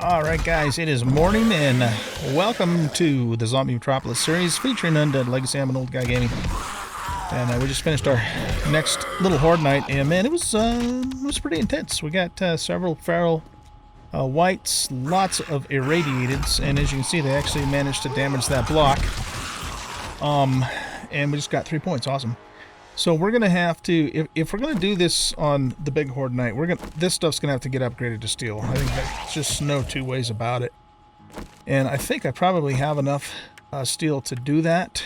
Alright guys, it is morning and welcome to the Zombie Metropolis series featuring Undead Legacy. I'm an old guy gaming. And we just finished our next little horde night, and man, it was pretty intense. We got several feral whites, lots of irradiateds, and as you can see, they actually managed to damage that block. And we just got 3 points. Awesome. So we're gonna have to, if we're gonna do this on the big horde night, this stuff's gonna have to get upgraded to steel. I think there's just no two ways about it. And I think I probably have enough steel to do that.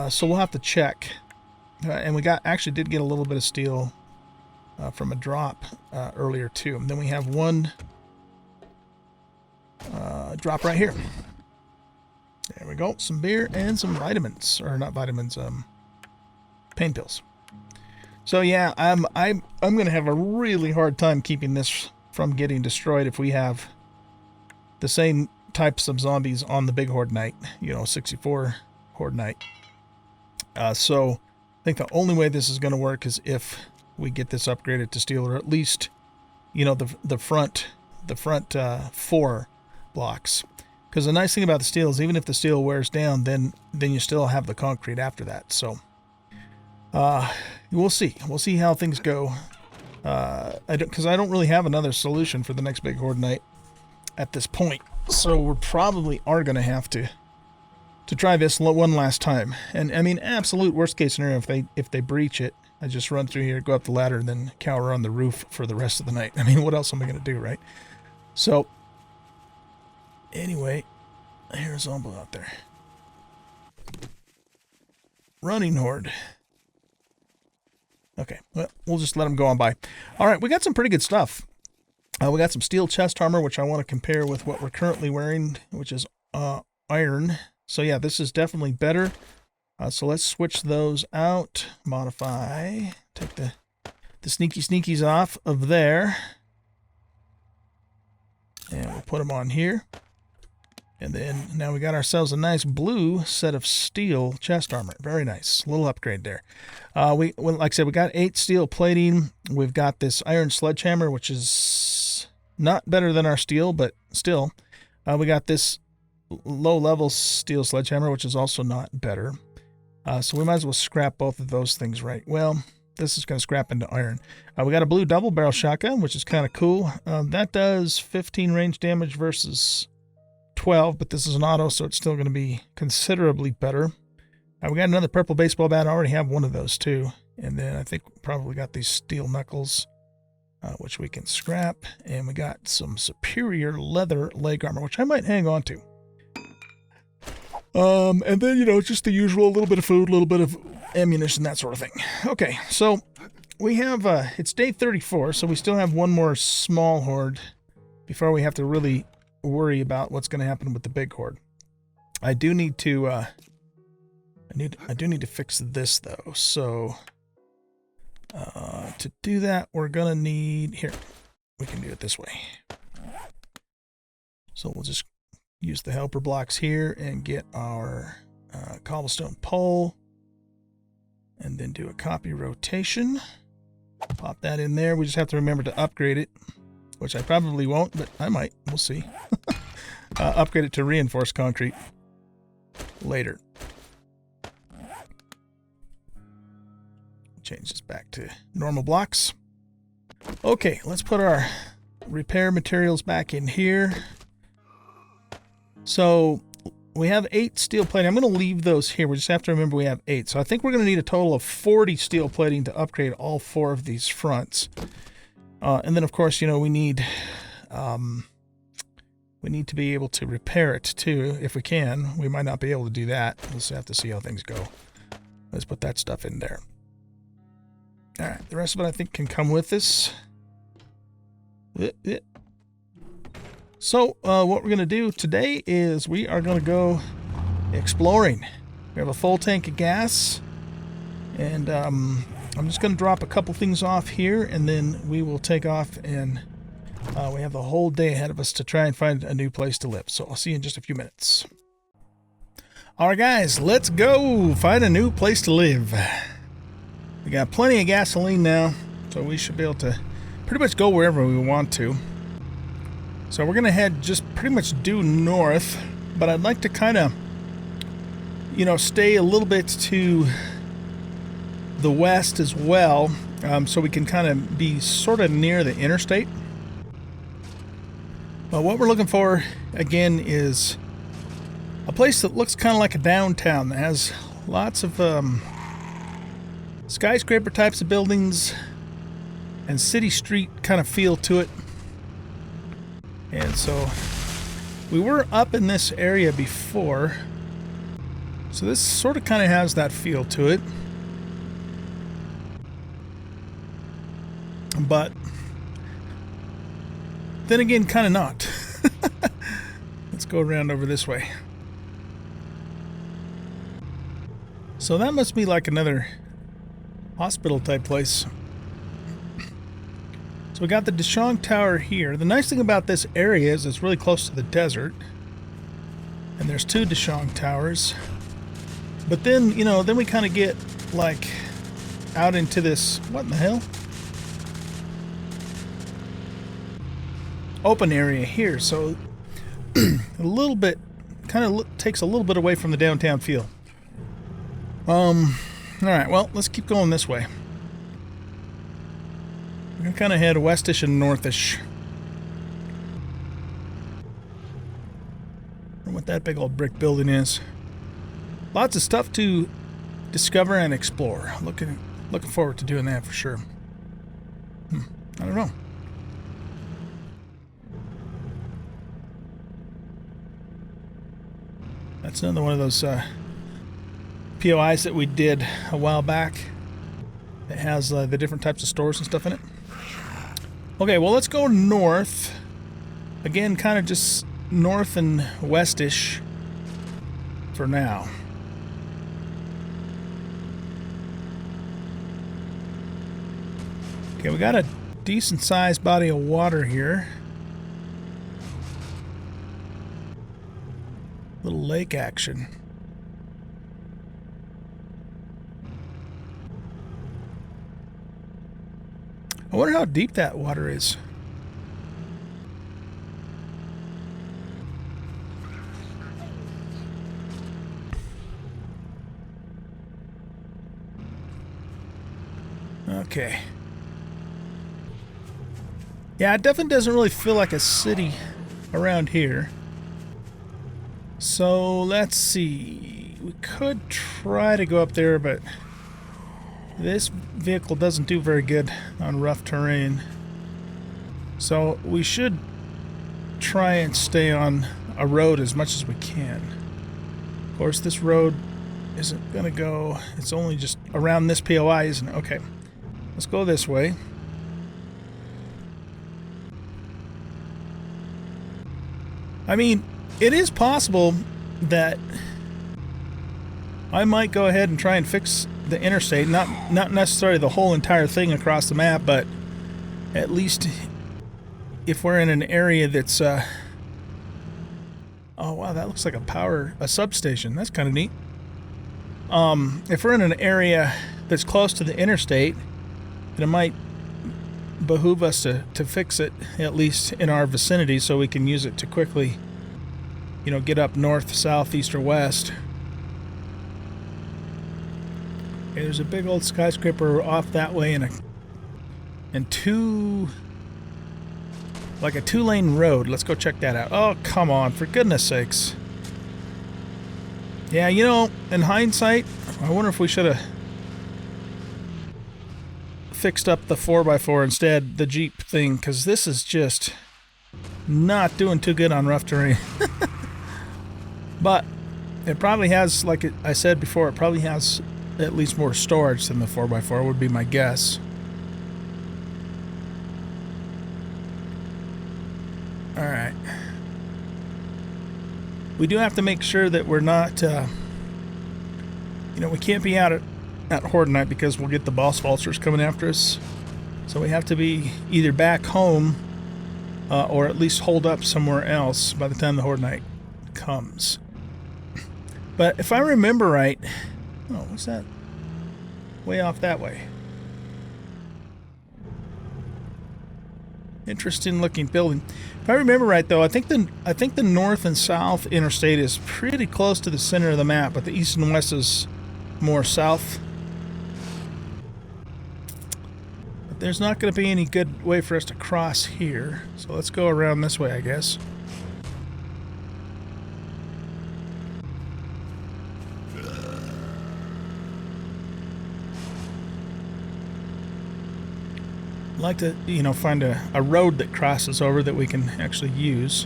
So we'll have to check. And we actually did get a little bit of steel from a drop earlier too. And then we have one drop right here. There we go. Some beer and some vitamins, or not vitamins, pain pills. So yeah, I'm gonna have a really hard time keeping this from getting destroyed if we have the same types of zombies on the big horde night. You know, 64 horde night. So I think the only way this is going to work is if we get this upgraded to steel, or at least, you know, the front 4 blocks. Because the nice thing about the steel is even if the steel wears down, then you still have the concrete after that. So we'll see. We'll see how things go. Because I don't really have another solution for the next big horde night at this point. So we're probably are going to have to try this one last time. And I mean, absolute worst case scenario, if they breach it, I just run through here, go up the ladder, and then cower on the roof for the rest of the night. I mean, what else am I going to do, right? So anyway, here's Zombo out there. Running horde. Okay, well, we'll just let them go on by. All right, we got some pretty good stuff. We got some steel chest armor, which I want to compare with what we're currently wearing, which is iron. So yeah, this is definitely better. So let's switch those out. Modify. Take the sneaky sneakies off of there. And we'll put them on here. And then now we got ourselves a nice blue set of steel chest armor. Very nice. Little upgrade there. Like I said, we got 8 steel plating. We've got this iron sledgehammer, which is not better than our steel, but still. We got this low-level steel sledgehammer, which is also not better. So we might as well scrap both of those things, right? Well, this is going to scrap into iron. We got a blue double-barrel shotgun, which is kind of cool. That does 15 range damage versus 12, but this is an auto, so it's still going to be considerably better. We got another purple baseball bat. I already have one of those, too. And then I think we probably got these steel knuckles, which we can scrap. And we got some superior leather leg armor, which I might hang on to. And then, you know, just the usual, a little bit of food, a little bit of ammunition, that sort of thing. Okay, so we have, it's day 34, so we still have one more small horde before we have to really worry about what's going to happen with the big horde. I do need to, I do need to fix this, though. So, to do that, we're going to need, here, we can do it this way. So we'll just use the helper blocks here and get our cobblestone pole, and then do a copy rotation. Pop that in there. We just have to remember to upgrade it, which I probably won't, but I might. We'll see. Upgrade it to reinforced concrete later. Change this back to normal blocks. Okay, let's put our repair materials back in here. So we have 8 steel plating. I'm going to leave those here. We just have to remember we have 8. So I think we're going to need a total of 40 steel plating to upgrade all 4 of these fronts. And then, of course, you know, we need to be able to repair it, too, if we can. We might not be able to do that. We'll just have to see how things go. Let's put that stuff in there. All right, the rest of it, I think, can come with this. So, what we're going to do today is we are going to go exploring. We have a full tank of gas, And I'm just going to drop a couple things off here, and then we will take off, and we have the whole day ahead of us to try and find a new place to live. So I'll see you in just a few minutes. All right, guys, let's go find a new place to live. We got plenty of gasoline now, so we should be able to pretty much go wherever we want to. So we're going to head just pretty much due north, but I'd like to kind of, you know, stay a little bit to the west as well, so we can kind of be sort of near the interstate. But what we're looking for, again, is a place that looks kind of like a downtown, that has lots of skyscraper types of buildings and city street kind of feel to it. And so we were up in this area before, so this sort of kind of has that feel to it. But then again, kind of not. Let's go around over this way. So that must be like another hospital type place. So we got the Deshong Tower here. The nice thing about this area is it's really close to the desert. And there's 2 Deshong Towers. But then, you know, then we kind of get like out into this, what in the hell? Open area here. So a little bit, kind of takes a little bit away from the downtown feel. Alright, well, let's keep going this way. We're going to kind of head westish and northish. I don't know what that big old brick building is. Lots of stuff to discover and explore. Looking forward to doing that for sure. I don't know. That's another one of those POIs that we did a while back. It has the different types of stores and stuff in it. Okay, well, let's go north. Again, kind of just north and westish for now. Okay, we got a decent sized body of water here. Little lake action. I wonder how deep that water is. Okay. Yeah, it definitely doesn't really feel like a city around here. So let's see. We could try to go up there, but this vehicle doesn't do very good on rough terrain. So we should try and stay on a road as much as we can. Of course, this road isn't going to go... It's only just around this POI, isn't it? Okay. Let's go this way. I mean, it is possible that I might go ahead and try and fix the interstate, not necessarily the whole entire thing across the map, but at least if we're in an area that's oh wow, that looks like a substation. That's kind of neat. If we're in an area that's close to the interstate, then it might behoove us to fix it, at least in our vicinity, so we can use it to quickly, you know, get up north, south, east, or west. Okay, there's a big old skyscraper off that way, and like a 2-lane road. Let's go check that out. Oh, come on, for goodness sakes. Yeah, you know, in hindsight, I wonder if we should have fixed up the 4x4 instead, the Jeep thing, because this is just not doing too good on rough terrain. But it probably has, like I said before, it probably has at least more storage than the 4x4 would be my guess. Alright. We do have to make sure that we're not, you know, we can't be out at Horde Night because we'll get the boss vultures coming after us. So we have to be either back home or at least hold up somewhere else by the time the Horde Night comes. But if I remember right... Oh, what's that? Way off that way. Interesting looking building. If I remember right, though, I think the north and south interstate is pretty close to the center of the map, but the east and west is more south. But there's not going to be any good way for us to cross here, so let's go around this way, I guess. I'd like to, you know, find a road that crosses over that we can actually use.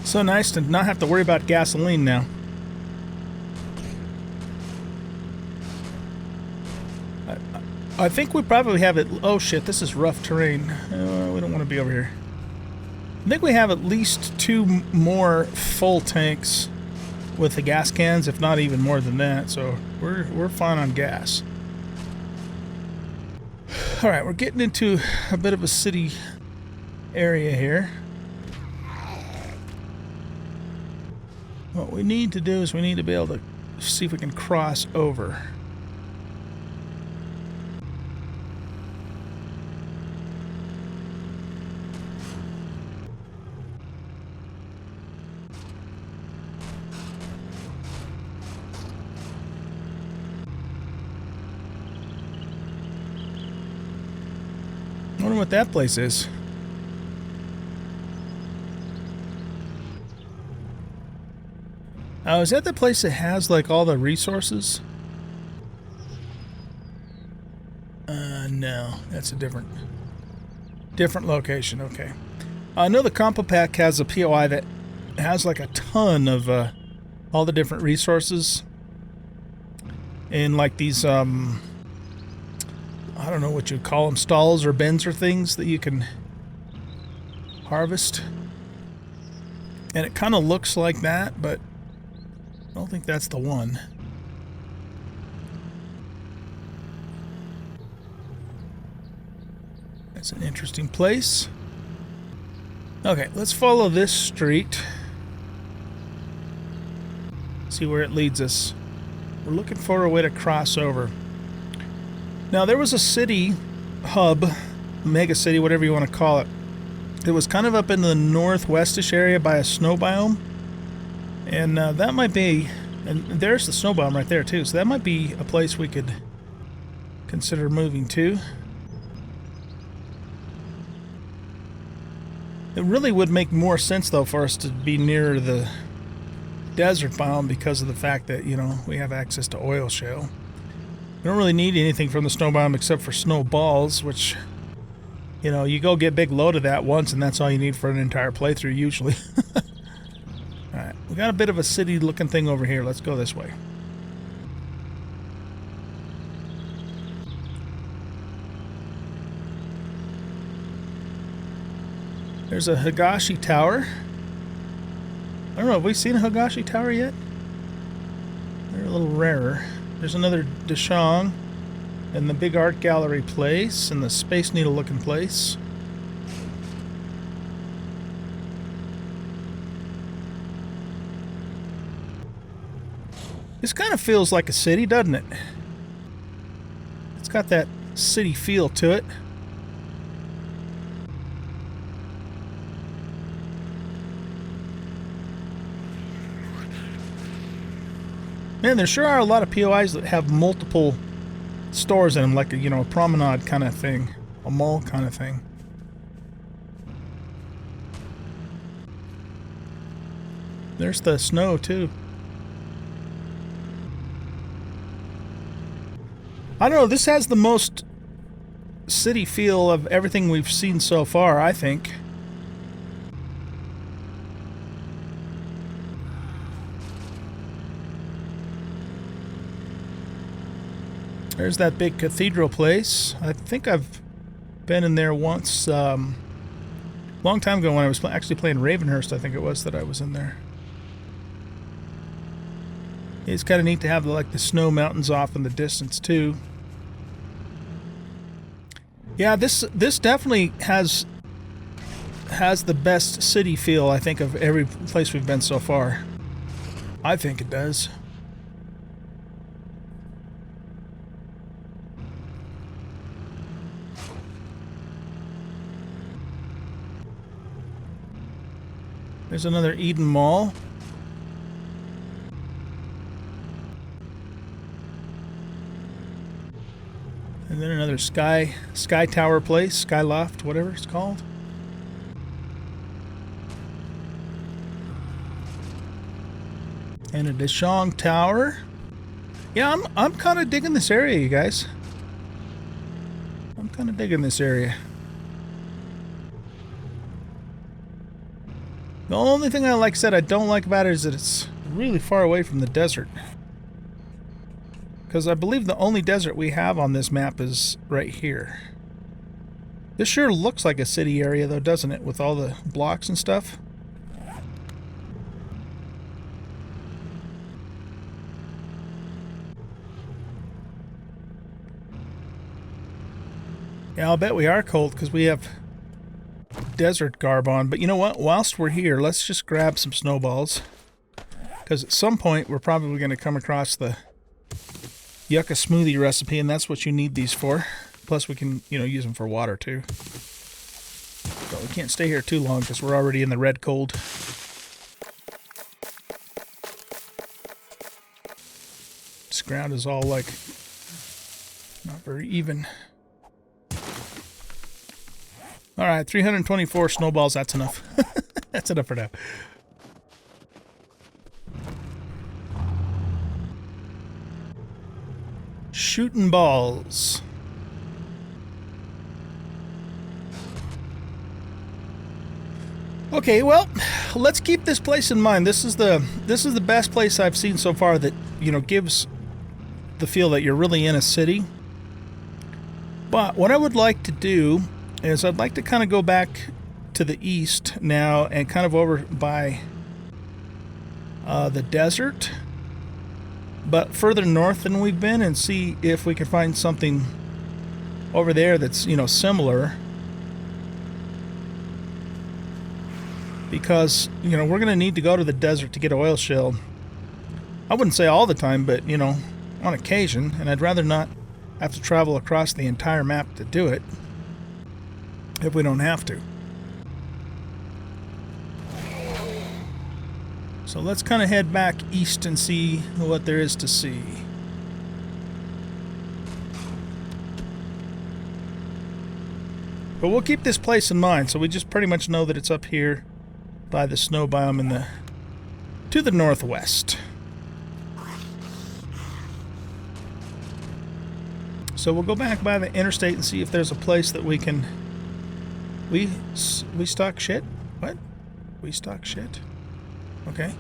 So nice to not have to worry about gasoline now. I think we probably have it... Oh shit, this is rough terrain. We don't want to be over here. I think we have at least 2 more full tanks with the gas cans, if not even more than that. So we're fine on gas. All right, we're getting into a bit of a city area here. What we need to do is we need to be able to see if we can cross over. I wonder what that place is. Oh, is that the place that has like all the resources? No, that's a different location. Okay. I know the Compo Pack has a POI that has like a ton of all the different resources in like these I don't know what you'd call them, stalls or bins or things that you can harvest. And it kind of looks like that, but I don't think that's the one. That's an interesting place. Okay, let's follow this street. See where it leads us. We're looking for a way to cross over. Now, there was a city hub, mega city, whatever you want to call it. It was kind of up in the northwestish area by a snow biome. And that might be, and there's the snow biome right there too, so that might be a place we could consider moving to. It really would make more sense though for us to be near the desert biome because of the fact that, you know, we have access to oil shale. We don't really need anything from the snow biome except for snowballs, which, you know, you go get a big load of that once and that's all you need for an entire playthrough usually. Alright, we got a bit of a city looking thing over here. Let's go this way. There's a Higashi Tower. I don't know, have we seen a Higashi Tower yet? They're a little rarer. There's another Dashang, and the big art gallery place, and the Space Needle looking place. This kind of feels like a city, doesn't it? It's got that city feel to it. Man, there sure are a lot of POIs that have multiple stores in them, like a, you know, a promenade kind of thing, a mall kind of thing. There's the snow too. I don't know, this has the most city feel of everything we've seen so far, I think. There's that big cathedral place. I think I've been in there once, long time ago when I was actually playing Ravenhurst, I think it was that I was in there. It's kind of neat to have like the snow mountains off in the distance too. Yeah, this definitely has the best city feel, I think, of every place we've been so far. I think it does. There's another Eden Mall. And then another Sky Tower place, Sky Loft, whatever it's called. And a Deshong Tower. Yeah, I'm kind of digging this area, you guys. I'm kind of digging this area. The only thing I I don't like about it is that it's really far away from the desert. Because I believe the only desert we have on this map is right here. This sure looks like a city area though, doesn't it? With all the blocks and stuff. Yeah, I'll bet we are cold because we have desert garb on. But you know what? Whilst we're here, let's just grab some snowballs. Because at some point we're probably going to come across the yucca smoothie recipe, and that's what you need these for. Plus we can, use them for water too. But we can't stay here too long because we're already in the red cold. This ground is all like not very even. Alright, 324 snowballs, that's enough. That's enough for now. Shooting balls. Okay, well, let's keep this place in mind. This is the best place I've seen so far that, gives the feel that you're really in a city. But what I would like to do is I'd like to kind of go back to the east now and kind of over by the desert, but further north than we've been, and see if we can find something over there that's, similar. Because, we're going to need to go to the desert to get oil shale. I wouldn't say all the time, but, on occasion, and I'd rather not have to travel across the entire map to do it if we don't have to. So let's kind of head back east and see what there is to see. But we'll keep this place in mind, so we just pretty much know that it's up here by the snow biome to the northwest. So we'll go back by the interstate and see if there's a place that we can... We stock shit? What? We stock shit? Okay.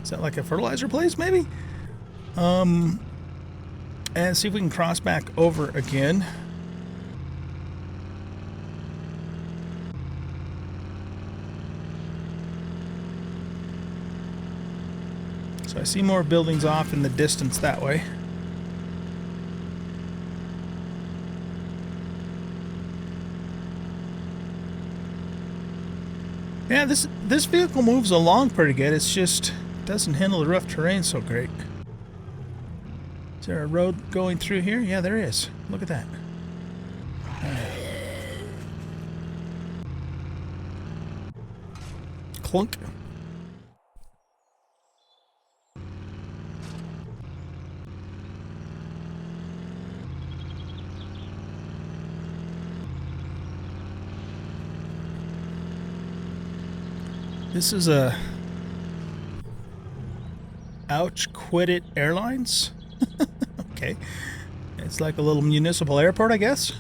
Is that like a fertilizer place, maybe? And see if we can cross back over again. So I see more buildings off in the distance that way. Yeah, this vehicle moves along pretty good. It's just doesn't handle the rough terrain so great. Is there a road going through here? Yeah, there is. Look at that. Clunk. This is a Ouch Quit It Airlines. Okay. It's like a little municipal airport, I guess.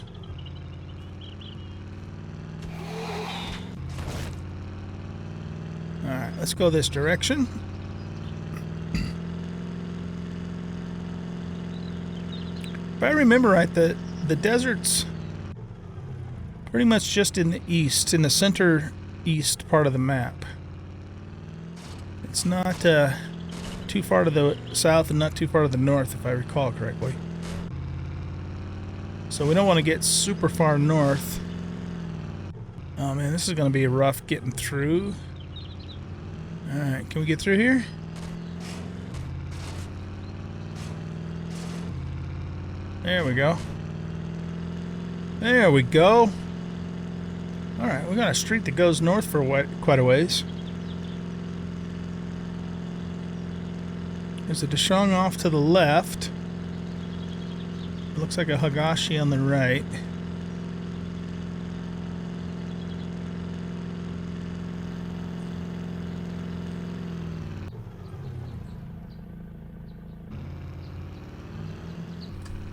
Alright, let's go this direction. If I remember right, the desert's pretty much just in the east, in the center east part of the map. It's not too far to the south and not too far to the north, if I recall correctly. So we don't want to get super far north. Oh man, this is going to be rough getting through. Alright, can we get through here? There we go. There we go. Alright, we got a street that goes north for quite a ways. There's a Dashong off to the left. It looks like a Hagashi on the right.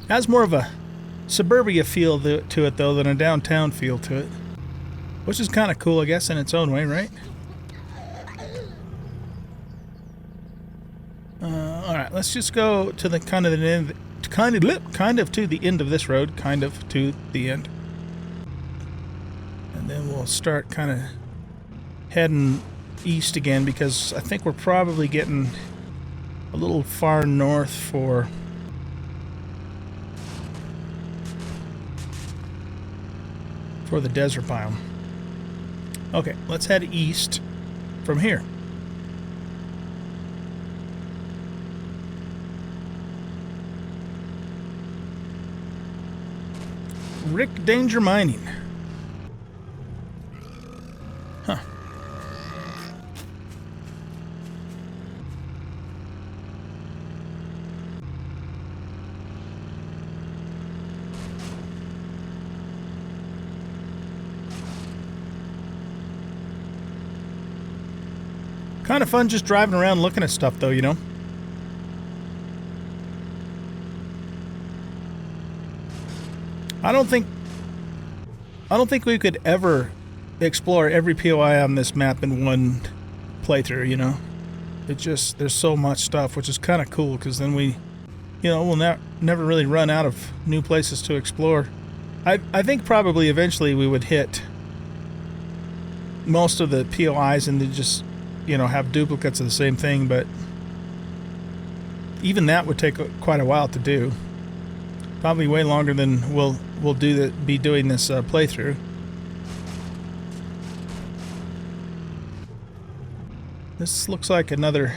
Has more of a suburbia feel to it, though, than a downtown feel to it. Which is kind of cool, I guess, in its own way, right? Alright, let's just go to the kind of to the end of this road, kind of to the end. And then we'll start kind of heading east again, because I think we're probably getting a little far north for the desert biome. Okay, let's head east from here. Rick Danger Mining. Huh. Kind of fun just driving around looking at stuff, though, you know? I don't think we could ever explore every POI on this map in one playthrough, you know? It just, there's so much stuff, which is kind of cool, because then we, you know, we'll never really run out of new places to explore. I think probably eventually we would hit most of the POIs and then just, you know, have duplicates of the same thing, but even that would take quite a while to do. Probably way longer than we'll be doing this playthrough. This looks like another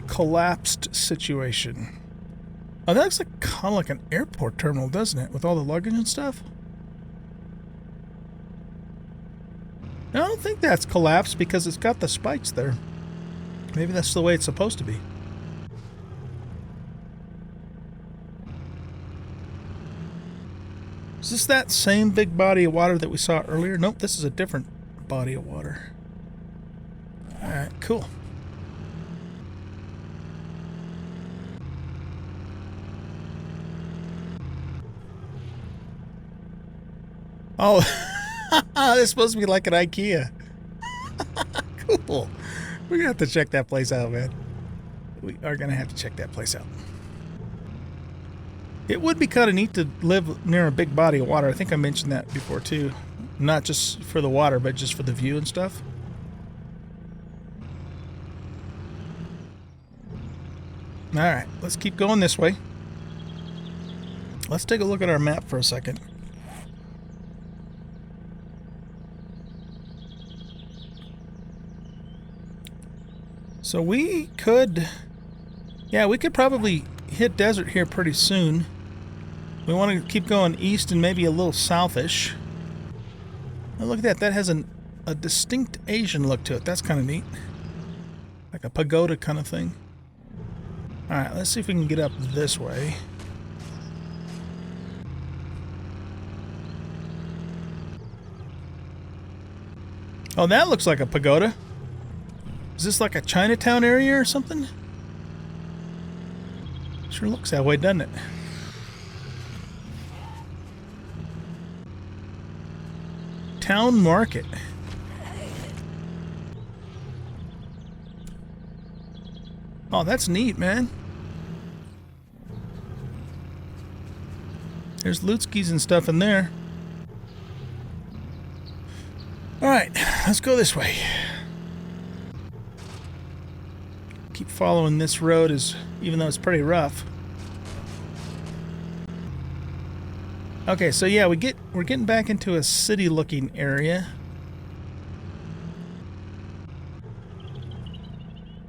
collapsed situation. Oh, that looks like kind of like an airport terminal, doesn't it? With all the luggage and stuff. I don't think that's collapsed because it's got the spikes there. Maybe that's the way it's supposed to be. Is this that same big body of water that we saw earlier? Nope, this is a different body of water. Alright, cool. Oh, this is supposed to be like an IKEA. Cool. We're going to have to check that place out, man. We are going to have to check that place out. It would be kind of neat to live near a big body of water. I think I mentioned that before, too. Not just for the water, but just for the view and stuff. Alright, let's keep going this way. Let's take a look at our map for a second. So we could... Yeah, we could probably hit desert here pretty soon. We want to keep going east and maybe a little southish. Oh, look at that. That has a distinct Asian look to it. That's kind of neat. Like a pagoda kind of thing. Alright, let's see if we can get up this way. Oh, that looks like a pagoda. Is this like a Chinatown area or something? Sure looks that way, doesn't it? Town Market. Oh, that's neat, man. There's loot skis and stuff in there. Alright, let's go this way. Keep following this road, even though it's pretty rough. Okay, so yeah, we're getting back into a city-looking area.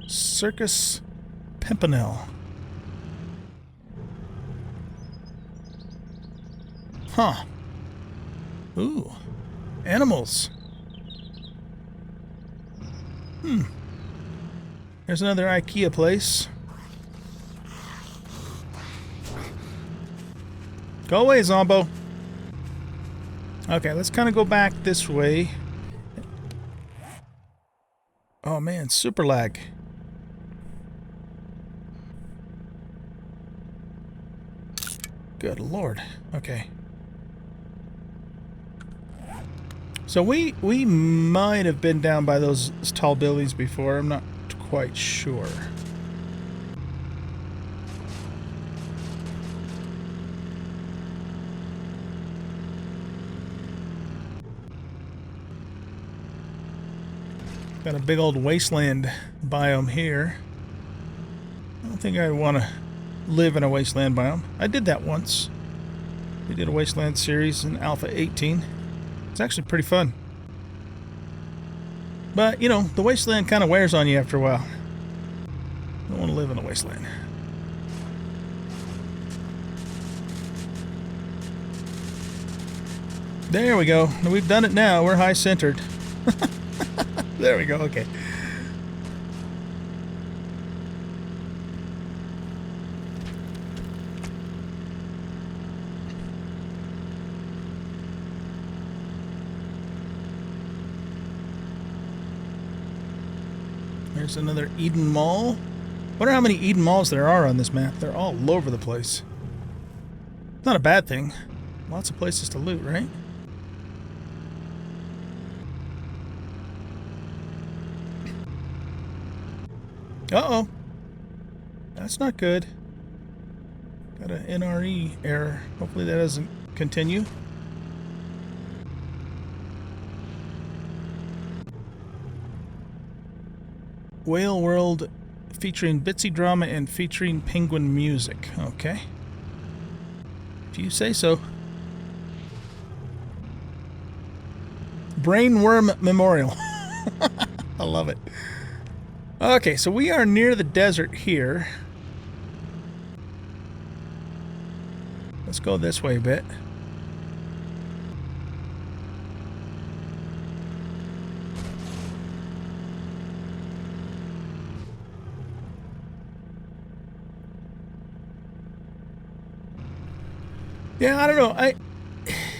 Circus Pimpernel. Huh. Ooh. Animals. There's another IKEA place. Go away, Zombo. Okay, let's kind of go back this way. Oh man, super lag. Good Lord. Okay. So we might have been down by those tall buildings before. I'm not quite sure. Got a big old wasteland biome here. I don't think I want to live in a wasteland biome. I did that once. We did a wasteland series in Alpha 18. It's actually pretty fun. But, you know, the wasteland kind of wears on you after a while. I don't want to live in a wasteland. There we go. We've done it now. We're high-centered. There we go. Okay. There's another Eden Mall. Wonder how many Eden Malls there are on this map. They're all over the place. It's not a bad thing. Lots of places to loot, right? Uh-oh. That's not good. Got an NRE error. Hopefully that doesn't continue. Whale World featuring Bitsy drama and featuring penguin music. Okay. If you say so. Brainworm Memorial. I love it. Okay, so we are near the desert here. Let's go this way a bit. Yeah, I don't know.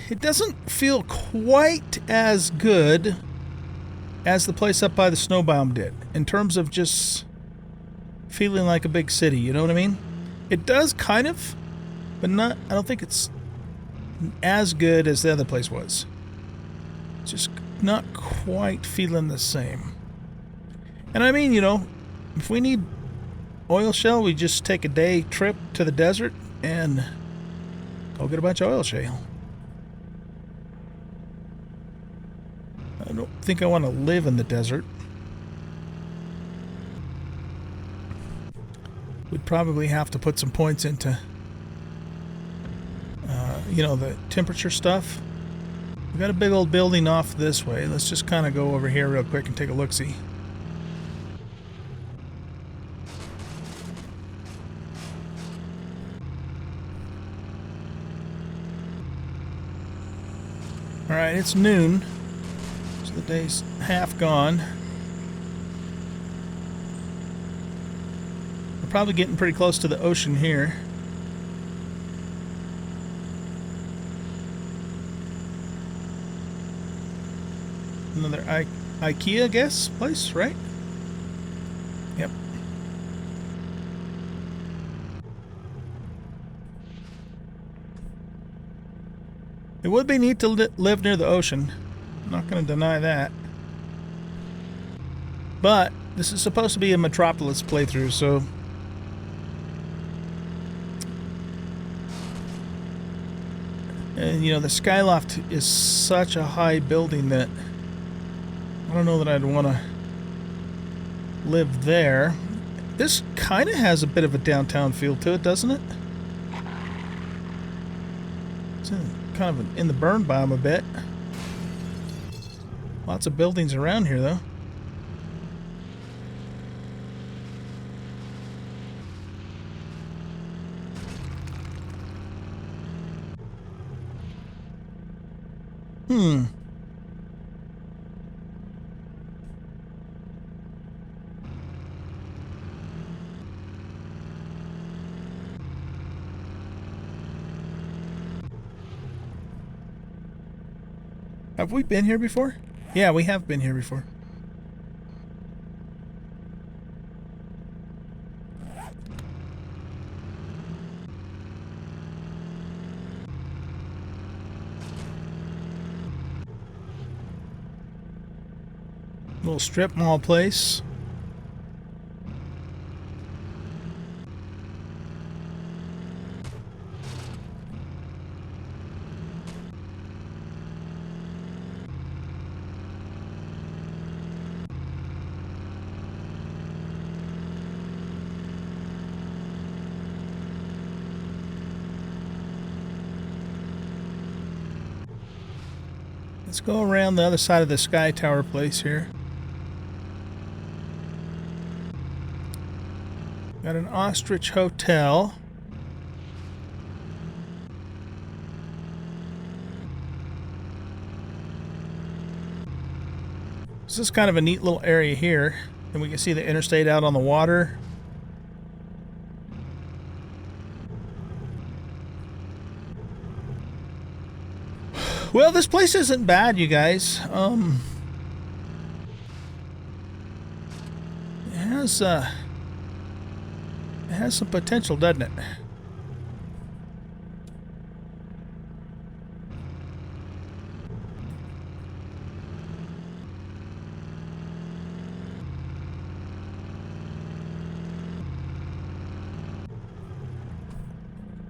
It doesn't feel quite as good as the place up by the snow biome did, in terms of just feeling like a big city, you know what I mean? It does kind of, but not, I don't think it's as good as the other place was. Just not quite feeling the same. And I mean, you know, if we need oil shale, we just take a day trip to the desert and go get a bunch of oil shale. I don't think I want to live in the desert. We'd probably have to put some points into, you know, the temperature stuff. We got a big old building off this way. Let's just kind of go over here real quick and take a look-see. All right, it's noon. The day's half gone. We're probably getting pretty close to the ocean here. Another IKEA, I guess, place, right? Yep. It would be neat to live near the ocean. I'm not going to deny that. But this is supposed to be a Metropolis playthrough, so . And, you know, the Skyloft is such a high building that I don't know that I'd want to live there. This kind of has a bit of a downtown feel to it, doesn't it? It's kind of in the burn biome a bit. Lots of buildings around here, though. Have we been here before? Yeah, we have been here before. Little strip mall place. Let's go around the other side of the Sky Tower place here. Got an ostrich hotel. This is kind of a neat little area here. And we can see the interstate out on the water. Well, this place isn't bad, you guys. It has some potential, doesn't it?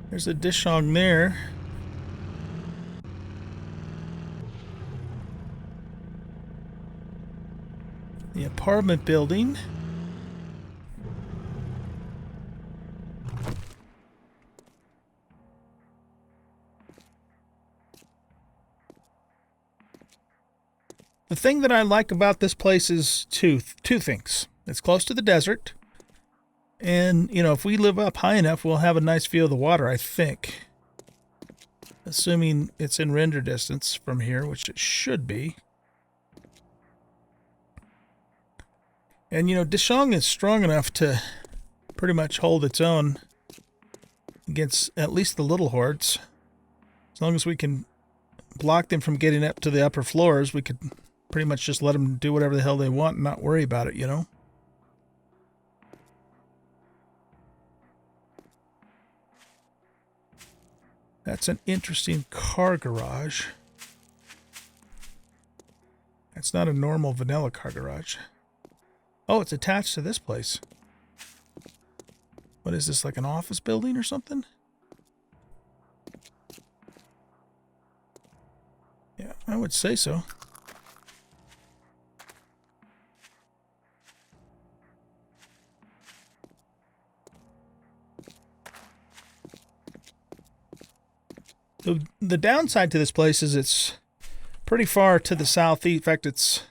There's a dishong there. The apartment building. The thing that I like about this place is two things. It's close to the desert. And, you know, if we live up high enough, we'll have a nice view of the water, I think. Assuming it's in render distance from here, which it should be. And, you know, Dishong is strong enough to pretty much hold its own against at least the little hordes. As long as we can block them from getting up to the upper floors, we could pretty much just let them do whatever the hell they want and not worry about it, you know? That's an interesting car garage. That's not a normal vanilla car garage. Oh, it's attached to this place. What is this, like an office building or something? Yeah, I would say so. The downside to this place is it's pretty far to the southeast. In fact, it's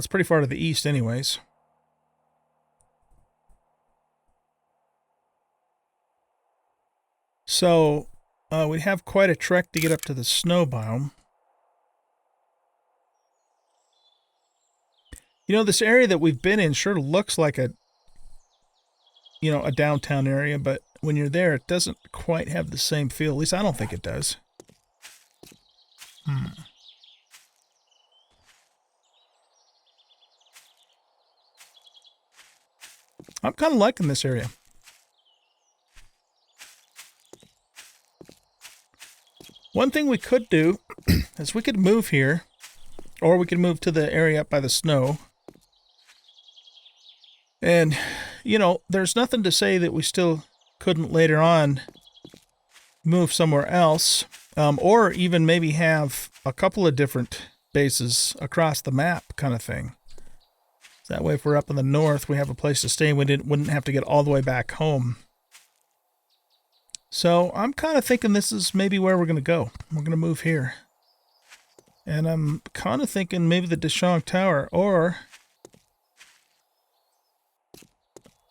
pretty far to the east anyways. So, we have quite a trek to get up to the snow biome. You know, this area that we've been in sure looks like a downtown area, but when you're there, it doesn't quite have the same feel. At least I don't think it does. I'm kind of liking this area. One thing we could do is we could move here, or we could move to the area up by the snow. And, you know, there's nothing to say that we still couldn't later on move somewhere else. Or even maybe have a couple of different bases across the map kind of thing. So that way if we're up in the north, we have a place to stay and we wouldn't have to get all the way back home. So I'm kind of thinking this is maybe where we're going to go. We're going to move here. And I'm kind of thinking maybe the Deshong Tower, or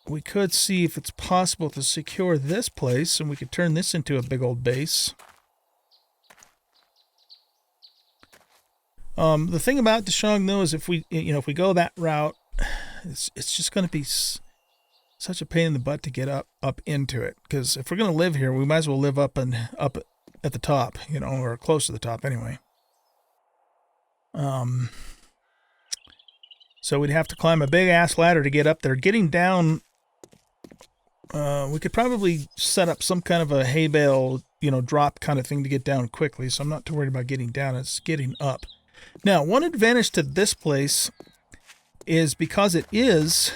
we could see if it's possible to secure this place and we could turn this into a big old base. The thing about Deshong though is if we go that route, it's just going to be such a pain in the butt to get up into it. Because if we're going to live here, we might as well live up at the top, or close to the top anyway. So we'd have to climb a big ass ladder to get up there. Getting down, we could probably set up some kind of a hay bale, drop kind of thing to get down quickly. So I'm not too worried about getting down. It's getting up. Now, one advantage to this place is because it is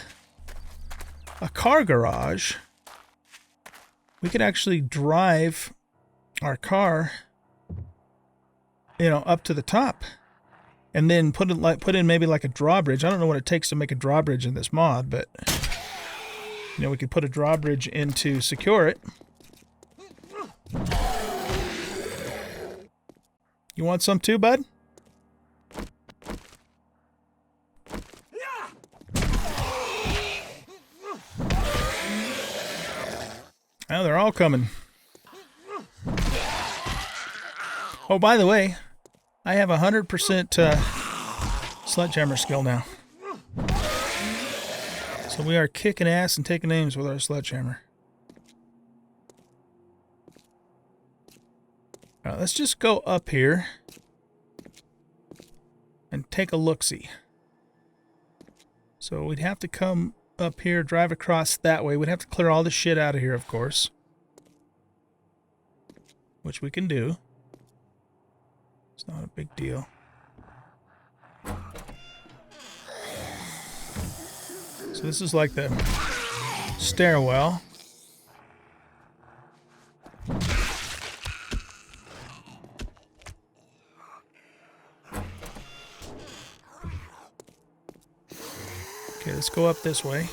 a car garage, we could actually drive our car, up to the top. And then put in maybe like a drawbridge. I don't know what it takes to make a drawbridge in this mod, but we could put a drawbridge in to secure it. You want some too, bud? Oh, they're all coming. Oh, by the way, I have 100% sledgehammer skill now. So we are kicking ass and taking names with our sledgehammer. Now let's just go up here and take a look-see. So we'd have to come up here, drive across that way. We'd have to clear all the shit out of here, of course. Which we can do. It's not a big deal. So this is like the stairwell. Okay, let's go up this way.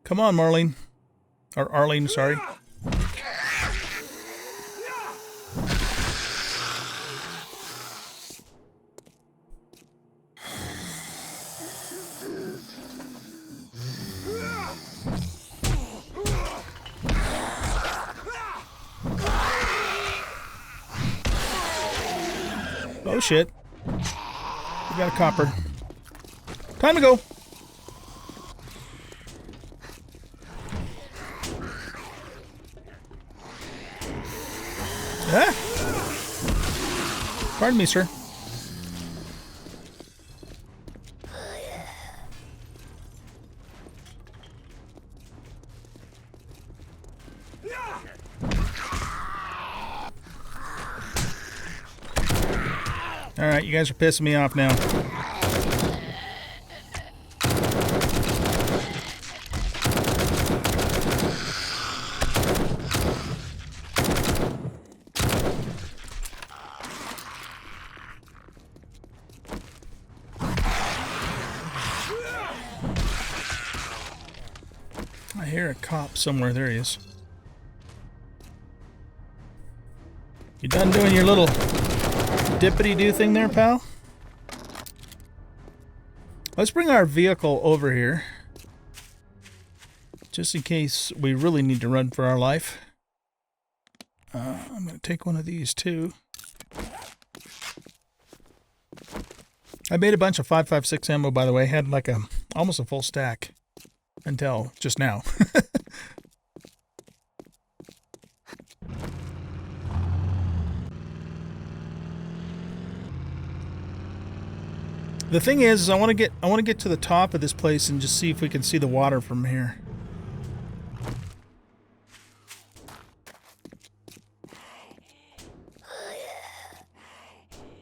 Come on, Marlene. Or Arlene, sorry. Oh shit. We got a copper. Time to go. Ah. Pardon me, sir. Alright, you guys are pissing me off now. I hear a cop somewhere. There he is. You done doing your little dippity-do thing there, pal? Let's bring our vehicle over here. Just in case we really need to run for our life. I'm going to take one of these too. I made a bunch of 5.56 ammo, by the way. Had like almost a full stack until just now. The thing is I want to get to the top of this place and just see if we can see the water from here.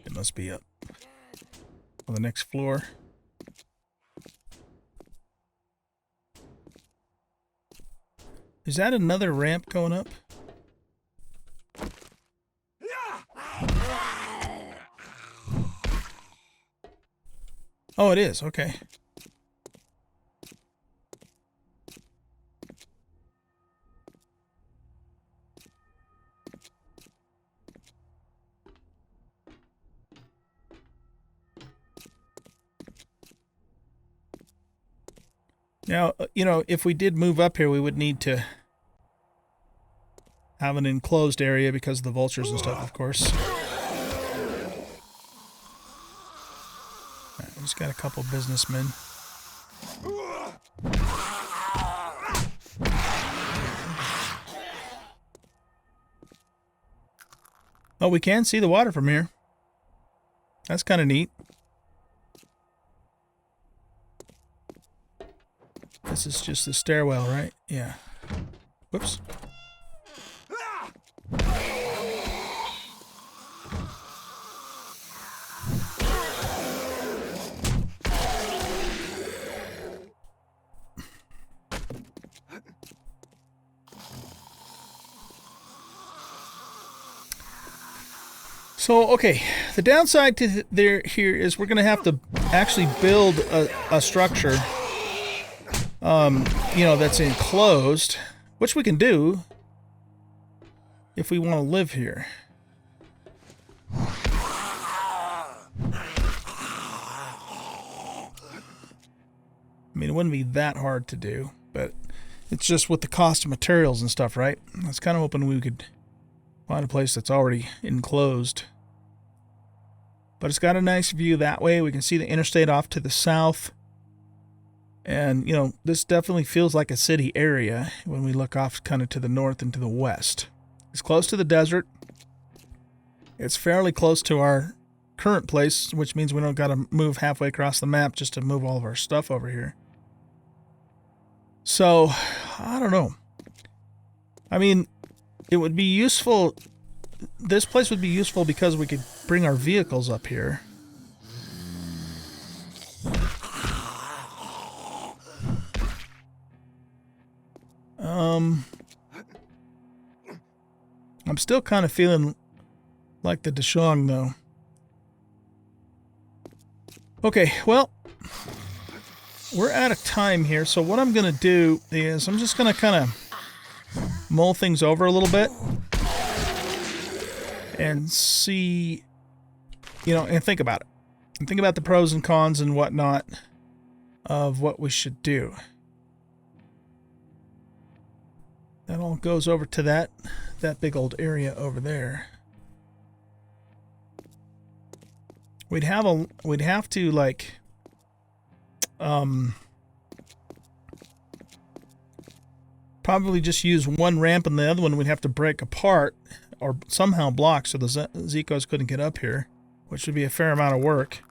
It must be up on the next floor. Is that another ramp going up? Oh, it is. Okay. Now, you know, if we did move up here, we would need to have an enclosed area because of the vultures and stuff, of course. Right, we just got a couple businessmen. Oh, we can see the water from here. That's kind of neat. This is just the stairwell, right? Yeah. Whoops. So, okay, the downside to here is we're going to have to actually build a structure, you know, that's enclosed, which we can do if we want to live here. I mean, it wouldn't be that hard to do, but it's just with the cost of materials and stuff, right? I was kind of hoping we could find a place that's already enclosed. But it's got a nice view that way. We can see the interstate off to the south. And, you know, this definitely feels like a city area when we look off kind of to the north and to the west. It's close to the desert. It's fairly close to our current place, which means we don't got to move halfway across the map just to move all of our stuff over here. So, I don't know. I mean, it would be useful. This place would be useful because we could bring our vehicles up here. I'm still kind of feeling like the Deshong, though. Okay, well, we're out of time here, so what I'm going to do is I'm just going to kind of mull things over a little bit and see, you know, and think about it. And think about the pros and cons and whatnot of what we should do. That all goes over to that big old area over there. We'd have to like probably just use one ramp and the other one we'd have to break apart or somehow block so the Zikos couldn't get up here, which would be a fair amount of work.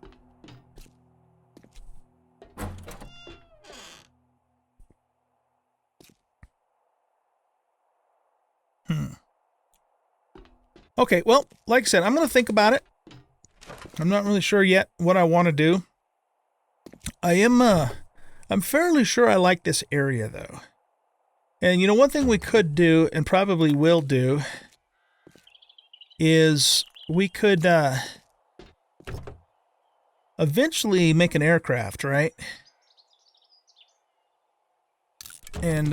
Okay, well, like I said, I'm going to think about it. I'm not really sure yet what I want to do. I'm fairly sure I like this area, though. And, you know, one thing we could do, and probably will do, is we could eventually make an aircraft, right? And,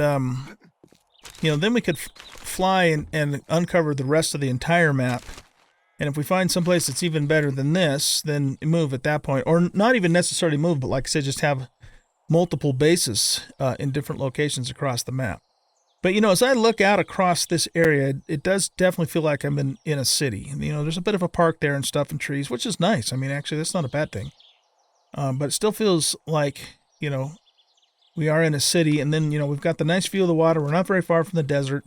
you know, then we could fly and uncover the rest of the entire map. And if we find someplace that's even better than this, then move at that point. Or not even necessarily move, but like I said, just have multiple bases in different locations across the map. But, you know, as I look out across this area, it does definitely feel like I'm in a city. You know, there's a bit of a park there and stuff and trees, which is nice. I mean, actually, that's not a bad thing. But it still feels like, you know, we are in a city. And then, you know, we've got the nice view of the water. We're not very far from the desert.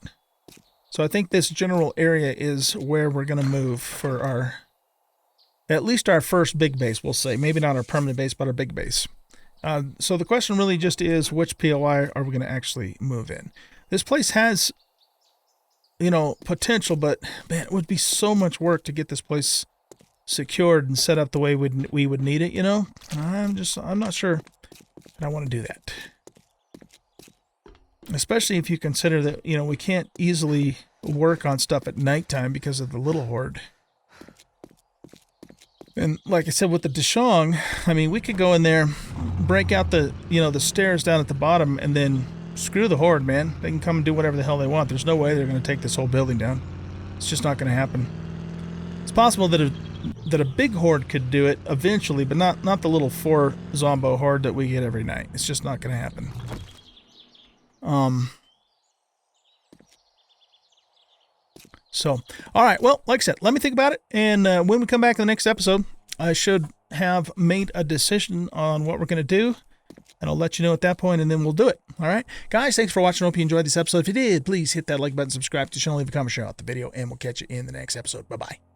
So I think this general area is where we're going to move for our, at least our first big base, we'll say. Maybe not our permanent base, but our big base. So the question really just is, which POI are we going to actually move in? This place has, you know, potential, but man, it would be so much work to get this place secured and set up the way we would need it, you know? I'm not sure that I want to do that. Especially if you consider that, you know, we can't easily work on stuff at nighttime because of the little horde. And like I said, with the Deshong, I mean, we could go in there, break out the, the stairs down at the bottom, and then screw the Horde, man. They can come and do whatever the hell they want. There's no way they're going to take this whole building down. It's just not going to happen. It's possible that a big Horde could do it eventually, but not the little 4 Zombo Horde that we get every night. It's just not going to happen. So, all right, well, like I said, let me think about it, and when we come back in the next episode, I should have made a decision on what we're going to do, and I'll let you know at that point, and then we'll do it. All right, guys, thanks for watching. I hope you enjoyed this episode. If you did, please hit that like button, subscribe to the channel, leave a comment, share out the video, and we'll catch you in the next episode. Bye-bye.